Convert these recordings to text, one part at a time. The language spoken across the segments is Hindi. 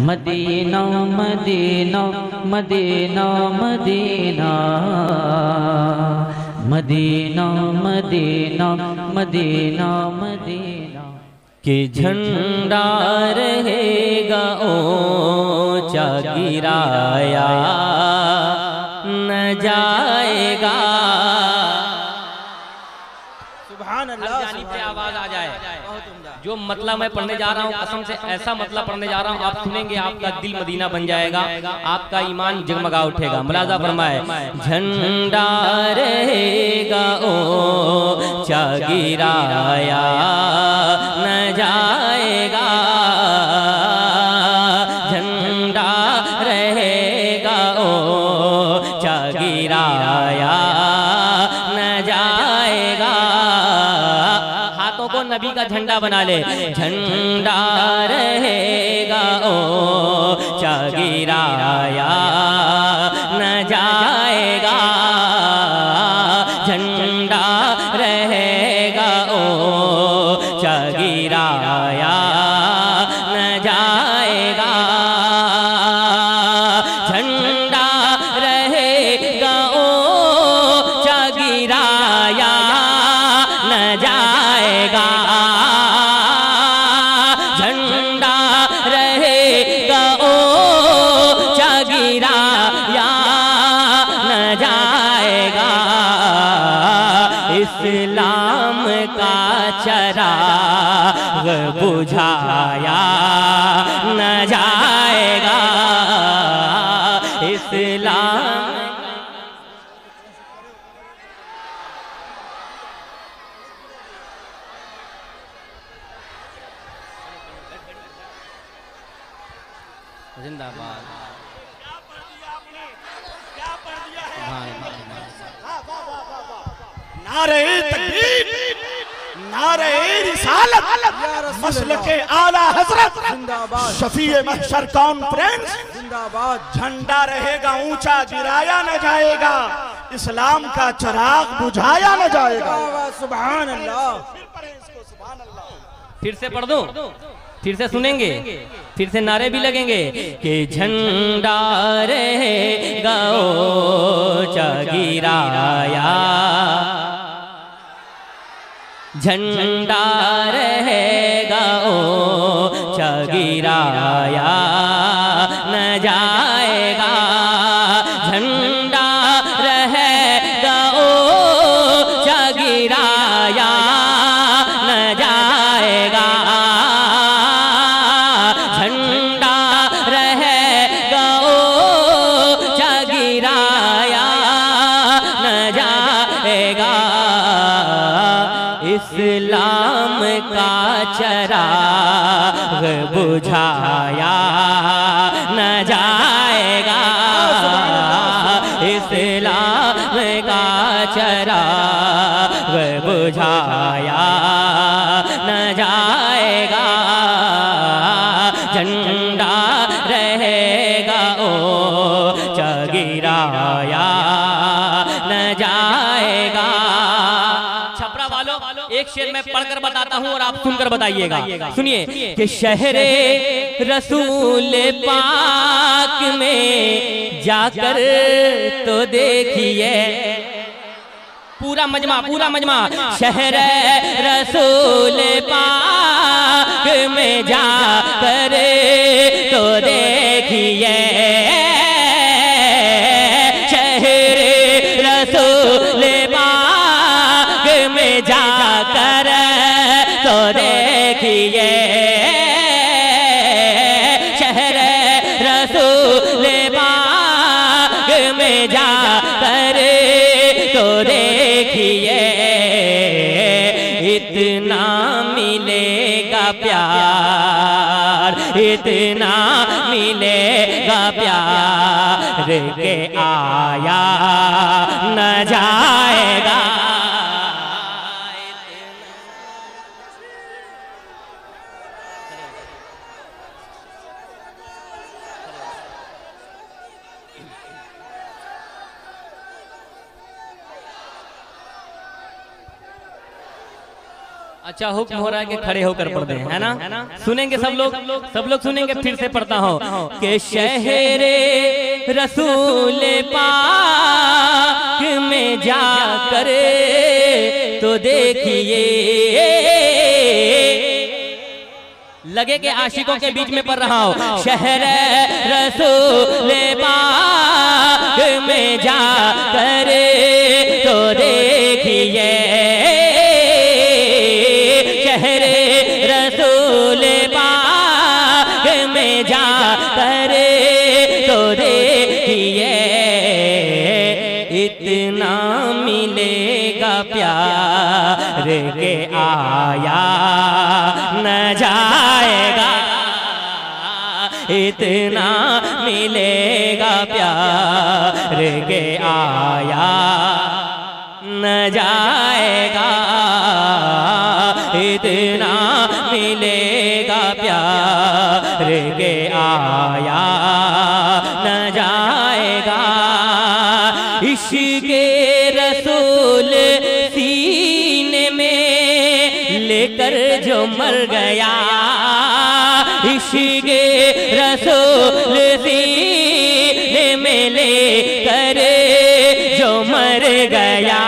मदीना मदीना मदीना मदीना मदीना मदीना मदीना मदीना कि झंडा रहेगा ऊंचा गिराया न जाएगा। सुभान अल्लाह। जानी पे आवाज आ जाए। जो मतलब मैं पढ़ने जा रहा हूँ कसम से ऐसा मतलब पढ़ने जा रहा हूँ, आप सुनेंगे आपका दिल मदीना बन जाएगा, आपका ईमान जगमगा उठेगा। मुलाजा फरमाए, झंडा रहेगा ऊंचा गिराया न जाएगा, झंडा रहेगा ऊंचा गिराया न जाएगा। हाथों को नबी का झंडा बना ले। झंडा रहेगा ऊंचा गिराया न जाएगा, झंडा रहेगा ऊंचा गिराया न जाएगा, झंडा रहेगा ऊंचा गिराया न जाएगा, झंडा रहेगा ऊंचा गिराया न जाएगा। इस्लाम का चराग बुझाया न जाएगा, इस्लाम जिंदाबाद। नारे तकबीर, नारे रिसालत, मसलके आला हजरत जिंदाबाद, शफीए महशर कॉन्फ्रेंस जिंदाबाद। झंडा रहेगा ऊंचा गिराया न जाएगा, इस्लाम का चिराग बुझाया न जाएगा। सुभान अल्लाह। फिर से पढ़ दो, फिर से सुनेंगे, फिर से नारे भी लगेंगे कि झंडा रहेगा ऊंचा गिराया, झंडा रहेगा ऊंचा गिराया न जाएगा, झंडा रहेगा ऊंचा गिराया न जाएगा, झंडा रहेगा ऊंचा गिराया न जाएगा। इस्लाम का चराग बुझाया न जाएगा, इस्लाम का चराग बुझाया न जाएगा, झंडा रहेगा ऊंचा गिराया न जाएगा। छपरा वालों एक शेर मैं पढ़कर बताता हूँ और आप सुनकर बताइएगा। सुनिए कि शहरे रसूल पाक में जाकर तो देखिए, पूरा मजमा शहर रसूल पाक में जाकर तो देखिए, शहर रसूल पाक में जाकर तो देखिए, शहर रसूल पाक में जाकर तो देखिए, इतना मिलेगा प्यार, इतना मिलेगा प्यार के आया न जाएगा। अच्छा हुक्म हो रहा है कि खड़े होकर पढ़ दें, है ना? सुनेंगे सब लोग सुनेंगे। फिर से पढ़ता हूँ कि शहरे रसूल पाक में जाकर तो देखिए, लगे कि आशिकों के बीच में पढ़ रहा हूँ। शहर रसूल पाक में जाकर तो देखिए, शहर रसूल पाक में जाकर तो देखिए, इतना मिलेगा प्यार के आया न जाएगा, इतना मिलेगा प्यार के आया न जाएगा, इतना मिलेगा प्यार के आया न जाएगा। इश्क़े रसूल सीने में लेकर जो मर गया, इश्क़े रसूल सीने में लेकर जो मर गया,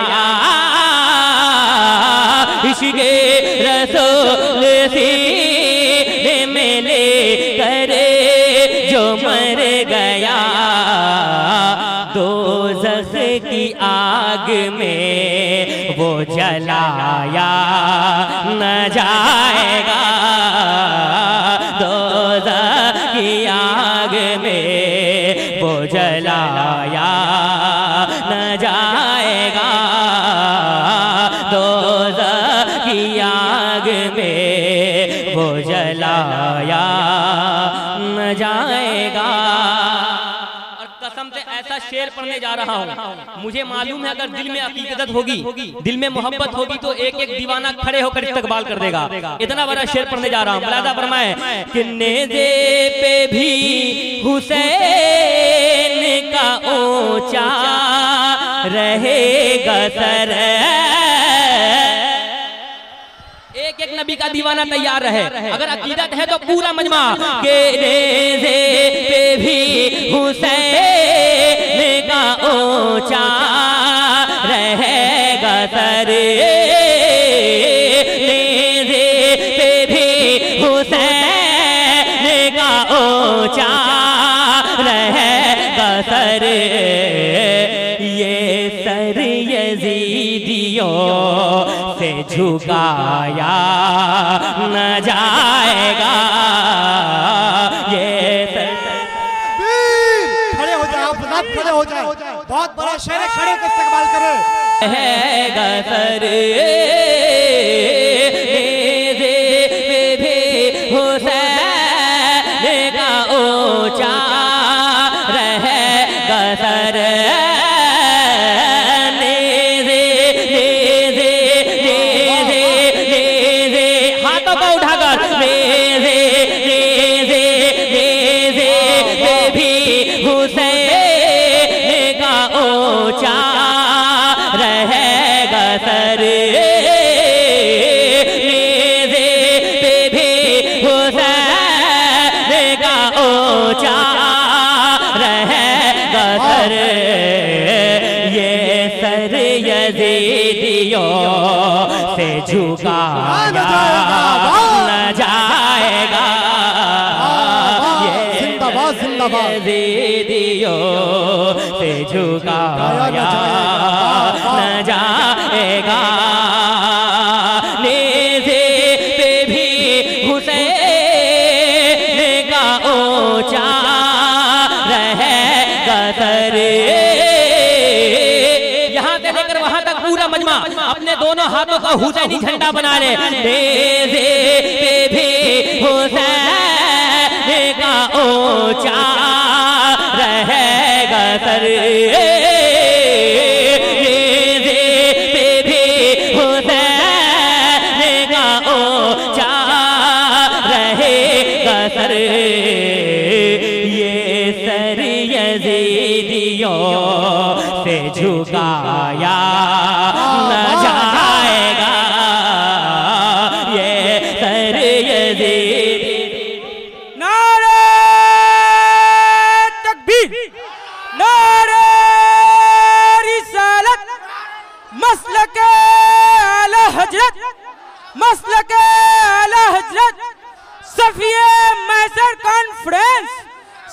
इश्क़े रसूल सीने में लेकर जो मर गया, दोज़ख की आग में वो जलाया न जाएगा, दोज़ख की आग में वो जलाया न जाएगा, दोज़ख की आग में वो जलाया न जाएगा। कसम से ऐसा शेर पढ़ने जा रहा हूँ, मुझे मालूम है अगर दिल में अकीदत होगी, दिल में मोहब्बत होगी तो एक एक दीवाना खड़े होकर इस्तकबाल कर देगा। इतना बड़ा शेर पढ़ने जा रहा हूँ। मुलाज़ा फरमाए कि नेज़े पे भी हुसैन का ऊंचा रहेगा सर, एक एक नबी का दीवाना तैयार है। अगर अकीदत है तो पूरा मजमा के नेज़े पे भी हुसैन का ऊंचा रहेगा सर, नेज़े पे भी हुसैन का ऊंचा रहेगा सर, ये सर यजीदियों से झुकाया न जाएगा, ये खड़े हो जाए, आप खड़े हो जाए, बहुत बड़ा शेर है, खड़े होकर इस्तकबाल करें। है गसर हुसैन का ऊंचा रहेगा सर, हाथों को उठाकर भी हुसैन का ऊंचा रहेगा सर, नेज़े पे भी हुसैन का ऊंचा रहेगा सर, ये सर यजीदियों से झुकाया न जाएगा, जिंदाबाद जिंदाबाद, यजीदियों से झुकाया न जाएगा, नेज़े पे भी हुसैन का ऊंचा रहेगा सर। यहाँ से लेकर वहां तक पूरा मजमा अपने दोनों हाथों का हुसैनी झंडा बना ले, नेज़े पे भी हुसैन का ऊंचा रहेगा सर, नेज़े पे भी हुसैन का ऊंचा रहेगा सर, ये सर यजीदियों से झुकाया न जाएगा,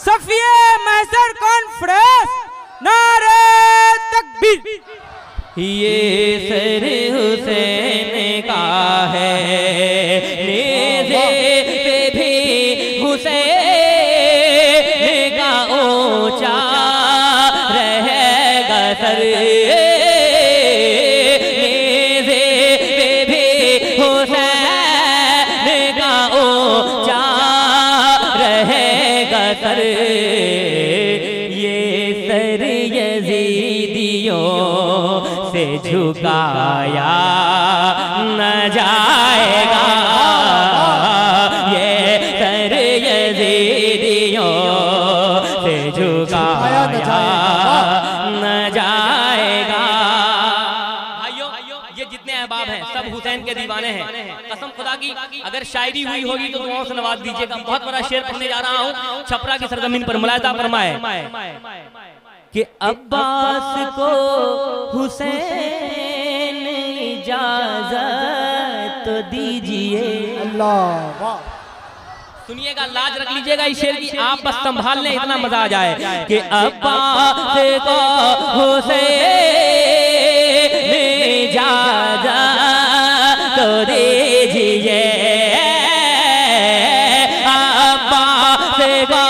सफिए महशर कॉन्फ्रेंस, नारे तकबीर। ये सर हुसैन का है, नेज़े पे भी हुसैन का ऊंचा रहेगा सर, नेज़े पे भी हुसैन का ऊंचा रहेगा सर। ये सर यजीदियों से झुकाया न जाएगा, ये सर यजीदियों से झुकाया न जाएगा। भाइयों, ये जितने अहबाब हैं सब हुसैन के दीवाने हैं। कसम खुदा की अगर शायरी हुई होगी तो दुआओं से नवाज दीजिएगा। बहुत बड़ा शेर पढ़ने जा रहा हूँ छपरा की सरजमीन पर। मुलाहिजा फरमाए कि अब्बास को हुसैन इजाजत तो दीजिए। अल्लाह वाह। सुनिएगा, लाज रख लीजिएगा इस शेर की, आप बस संभाल लें, इतना मजा आ जाए कि अब्बास को हुसैन इजाजत तो दीजिए। अब्बास को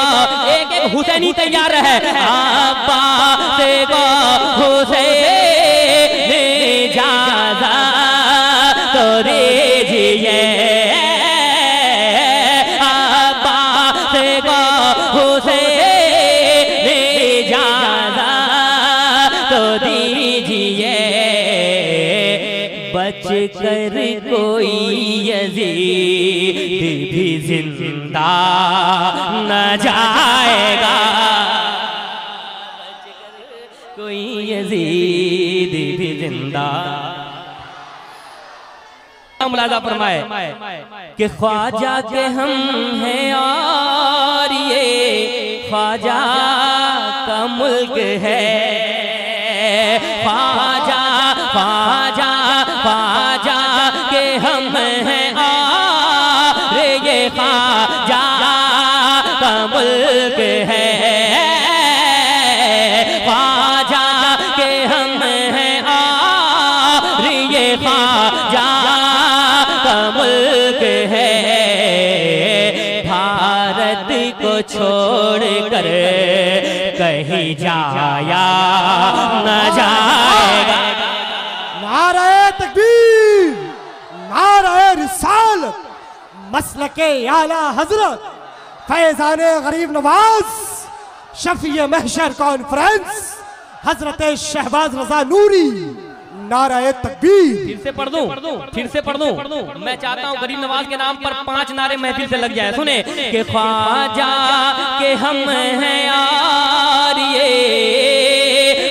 एक एक हुसैनी तैयार है, अब्बास को हुसैन इजाजत तो दीजिए। अब्बास को हुसैन इजाजत तो दीजिए। बच कर कोई यजीद भी जिंदा न जाएगा, कोई यजीद भी जिंदा। मुलाजा फरमाए कि ख्वाजा के हम हैं और ये ख्वाजा का मुल्क है। ख्वाजा ख्वाजा ख्वाजा के हम हैं और ये ख्वाजा का मुल्क है। ख्वाजा के हम हैं और ये ख्वाजा का मुल्क है। भारत को छोड़ कर कहीं जाया न जाएगा। नारे तकबीर, नारे रिसालत, मसलके आला हजरत फैजाने गरीब नवाज, शफीए महशर कॉन्फ्रेंस हजरत शहबाज रजा नूरी। नारे तकबीर। फिर से पढ़ दूं, फिर से पढ़ दूं। मैं चाहता हूं गरीब नवाज के नाम पर 5 नारे महफिल से लग जाए। सुने कि ख्वाजा के हम हैं यार, ये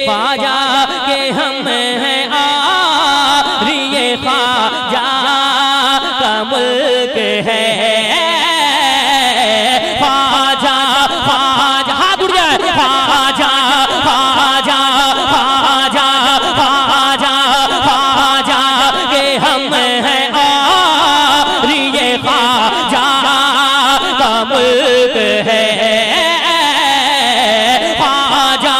ख्वाजा के हम हैं यार, ये ख्वाजा का मुल्क है। ख्वाजा ख्वाजा, हाथ उड़ जाए, ख्वाजा ख्वाजा ख्वाजा ख्वाजा ख्वाजा के हम हैं और ये ख्वाजा का मुल्क है। ख्वाजा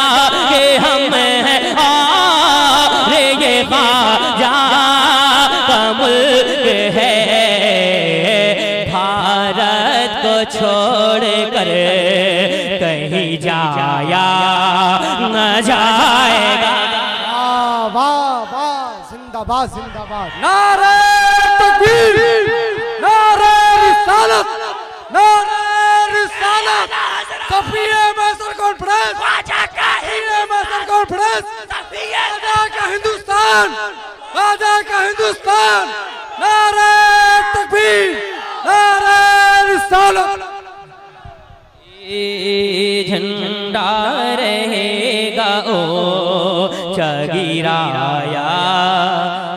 के हम हैं और ये ख्वाजा का मुल्क है। भारत को छोड़ कर कहीं जाया न जाएगा। वाह वाह, जिंदाबाद जिंदाबाद। नारे तकबीर, नारे रिसालत, नारे रिसालत। सफिए महशर कॉन्फ्रेंस, सफिए महशर कॉन्फ्रेंस, आजा का हिंदुस्तान, आजा का हिंदुस्तान। नारे तकबीर, नारे रिसालत। झंडा रहेगा ओ गिराया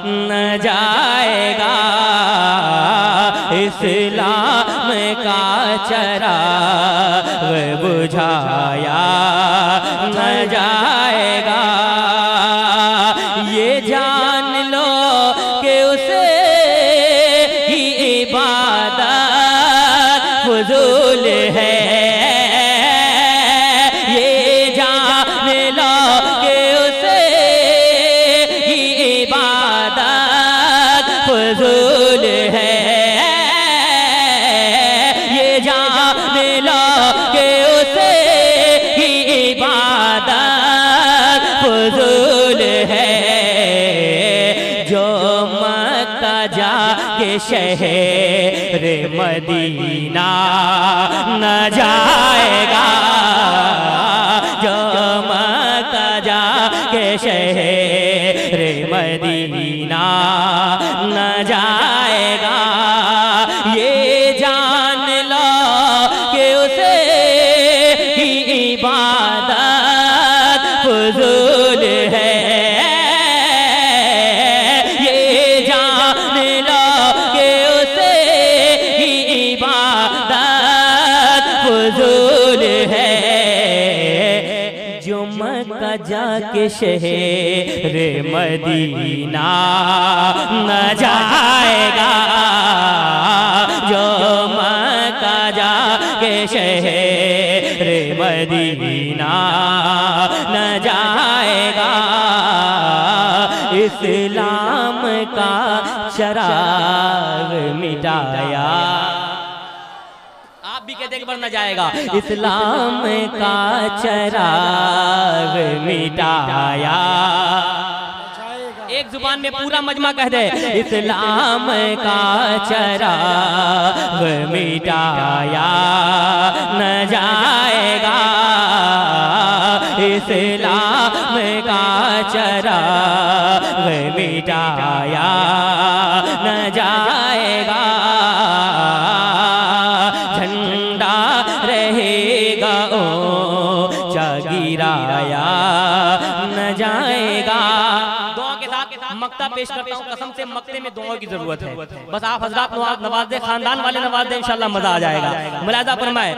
न जाएगा, इस्लाम का चराग बुझाया न जाएगा। ये जान लो कि उसे की इबादत फुजूल है। के शहर मदीना न जाएगा, जो मक्का जाके शहर मदीना न जाएगा, ये जान लो कि उसे की इबादत फजूल है, ये जान लो कि उसे की इबादत फजूल है, जो मक्का जाके शहर मदीना न जाएगा, जो मक्का जाके शहर मदीना न जाएगा, इस्लाम का शराब मिटाया, आप भी कहते हैं कि बढ़ना जाएगा, इस्लाम का चराग मिटाया, एक जुबान में पूरा मजमा कह दे, इस्लाम का चराग मिटाया न जाएगा, इस्लाम का चराग मिटाया न जाएगा, झंडा रहेगा ऊंचा गिराया न जाएगा। मक्ता पेश करता हूँ, कसम से मक्ते में दुआओं की जरूरत है, बस आप हजरात नवाज दे, खानदान वाले नवाज दे, इंशाल्लाह मजा आ जाएगा। मुलाजा फरमाए,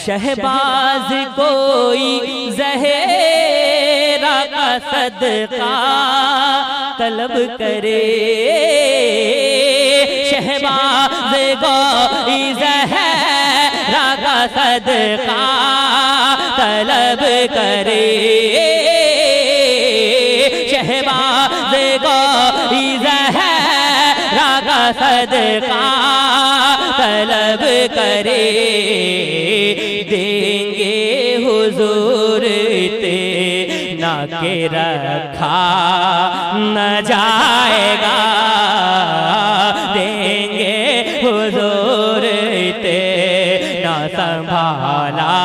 शहबाज कोई ज़हरा का सदका तलब करे, शहबाज कोई ज़हरा का सदका तलब करे, शहबाज कोई ज़हरा का सदका तलब करे, देंगे हुजूर ते ना के रखा न जाएगा, देंगे हुजूर ते ना संभाला